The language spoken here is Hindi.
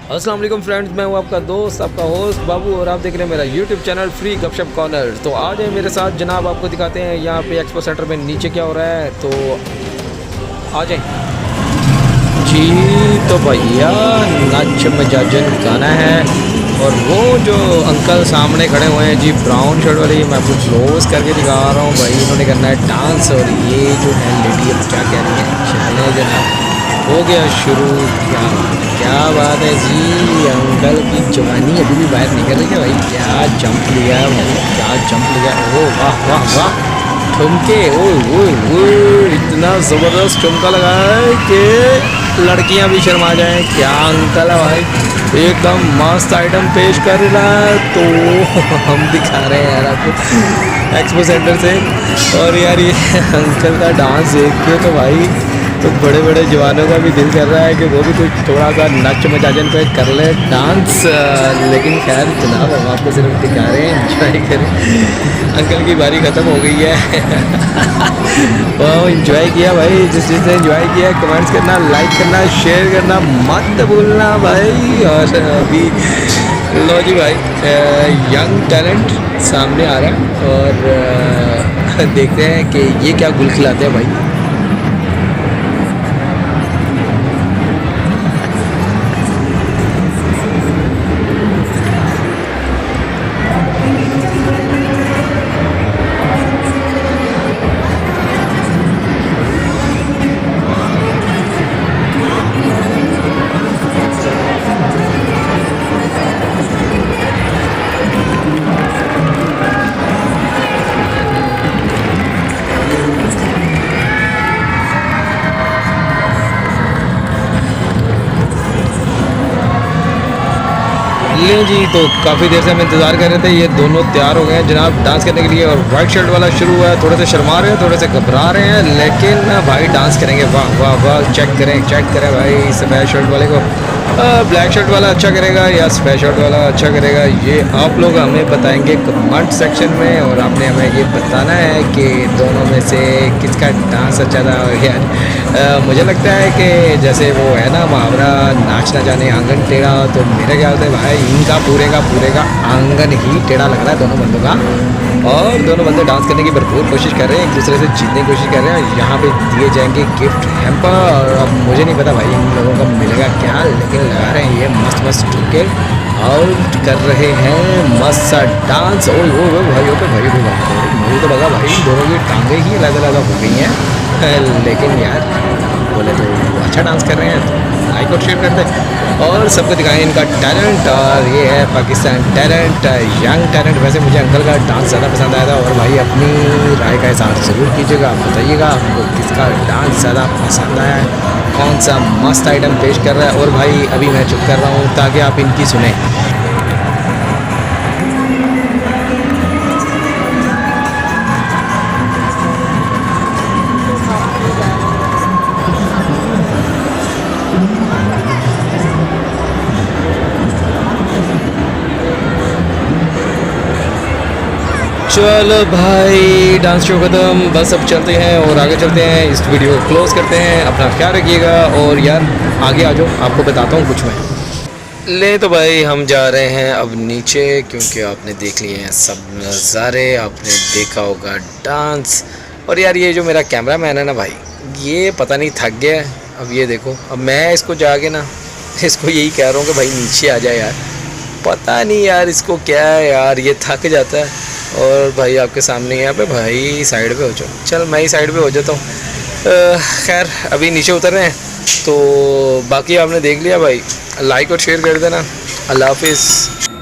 अस्सलाम वालेकुम फ्रेंड्स, मैं हूं आपका दोस्त, आपका होस्ट बाबू, और आप देख रहे हैं मेरा यूट्यूब चैनल फ्री गपशप कॉर्नर। तो आज है मेरे साथ जनाब, आपको दिखाते हैं यहाँ पे एक्सपो सेंटर में नीचे क्या हो रहा है। तो आ जाए जी। तो भैया नच मजाजन गाना है, और वो जो अंकल सामने खड़े हुए हैं जी ब्राउन शर्ट वाले, मैं आपको क्लोज करके दिखा रहा हूँ भाई। इन्होंने करना है डांस, और ये जो है लेडी अब क्या कह रही है, चले जनाब हो गया शुरू। क्या बात है जी, अंकल की जवानी अभी भी बाहर निकल रही है भाई। क्या जंप लिया है भाई, क्या जंप लिया। ओ वाह वाह वाह, ठुमके, ओए ओए ओए, इतना ज़बरदस्त ठुमका लगा है कि लड़कियां भी शर्मा जाएं। क्या अंकल है भाई, एकदम मस्त आइटम पेश कर रहा है। तो हम दिखा रहे हैं यार आपको एक्सपो सेंटर से। और यार ये अंकल का डांस देख के तो भाई, तो बड़े बड़े जवानों का भी दिल कर रहा है कि वो भी कुछ थोड़ा सा नच मचाजन पे कर ले डांस। लेकिन खैर जनाब, हम आपको सिर्फ दिखा रहे हैं, इंजॉय करें। अंकल की बारी ख़त्म हो गई है। वो इंजॉय किया भाई, जिस चीज़ से इंजॉय किया कमेंट्स करना, लाइक करना, शेयर करना मत भूलना भाई। और अभी लो जी भाई, यंग टैलेंट सामने आ रहा है, और देखते हैं कि ये क्या गुल खिलाते हैं भाई। ले जी, तो काफ़ी देर से हम इंतज़ार कर रहे थे। ये दोनों तैयार हो गए हैं जनाब डांस करने के लिए, और वाइट शर्ट वाला शुरू हुआ है। थोड़े से शर्मा रहे हैं, थोड़े से घबरा रहे हैं, लेकिन भाई डांस करेंगे। वाह वाह वाह, चेक करें भाई सफ़ेद शर्ट वाले को। ब्लैक शर्ट वाला अच्छा करेगा या सफ़ेद शर्ट वाला अच्छा करेगा, ये आप लोग हमें बताएंगे कमेंट सेक्शन में। और आपने हमें ये बताना है कि दोनों में से किसका डांस अच्छा था। यार मुझे लगता है कि जैसे वो है ना मुहावरा, नाच ना जाने आंगन टेढ़ा, तो मेरे ख्याल से भाई इनका पूरे का आंगन ही टेढ़ा लग रहा है दोनों बंदों का। और दोनों बंदे डांस करने की भरपूर कोशिश कर रहे हैं, एक दूसरे से जीतने की कोशिश कर रहे हैं। यहाँ पे दिए जाएंगे गिफ्ट हैम्पर, और अब मुझे नहीं पता भाई इन लोगों का मिलेगा क्या, लेकिन लगा रहे हैं ये मस्त मस्त ठुके और कर रहे हैं मस्त सा डांस। ओ भाइयों पे भाई मुझे तो लगा भाई दोनों की टांगें ही अलग अलग हो गई हैं। लेकिन यार बोले तो अच्छा डांस कर रहे हैं, तो लाइक और शेयर कर दें और सबको दिखाएं इनका टैलेंट। और ये है पाकिस्तान टैलेंट, यंग टैलेंट। वैसे मुझे अंकल का डांस ज़्यादा पसंद आया था। और भाई अपनी राय का इज़हार ज़रूर कीजिएगा, आप बताइएगा आपको किसका डांस ज़्यादा पसंद आया है, कौन सा मस्त आइटम पेश कर रहा है। और भाई अभी मैं चुप कर रहा हूँ ताकि आप इनकी सुने। चलो भाई, डांस शो ख़त्म, बस अब चलते हैं और आगे चलते हैं, इस वीडियो को क्लोज़ करते हैं। अपना ख्याल रखिएगा, और यार आगे आ जाओ, आपको बताता हूँ कुछ मैं। ले तो भाई हम जा रहे हैं अब नीचे, क्योंकि आपने देख लिए हैं सब नज़ारे, आपने देखा होगा डांस। और यार ये जो मेरा कैमरा मैन है ना भाई, ये पता नहीं थक गया है। अब ये देखो, अब मैं इसको जाके ना इसको यही कह रहा हूँ कि भाई नीचे आ जाए यार। पता नहीं यार इसको क्या है यार, ये थक जाता है। और भाई आपके सामने यहाँ पे भाई साइड पे हो जाओ, चल मैं ही साइड पे हो जाता हूँ। खैर अभी नीचे उतर रहे हैं, तो बाकी आपने देख लिया भाई, लाइक और शेयर कर देना। अल्लाह हाफिज़।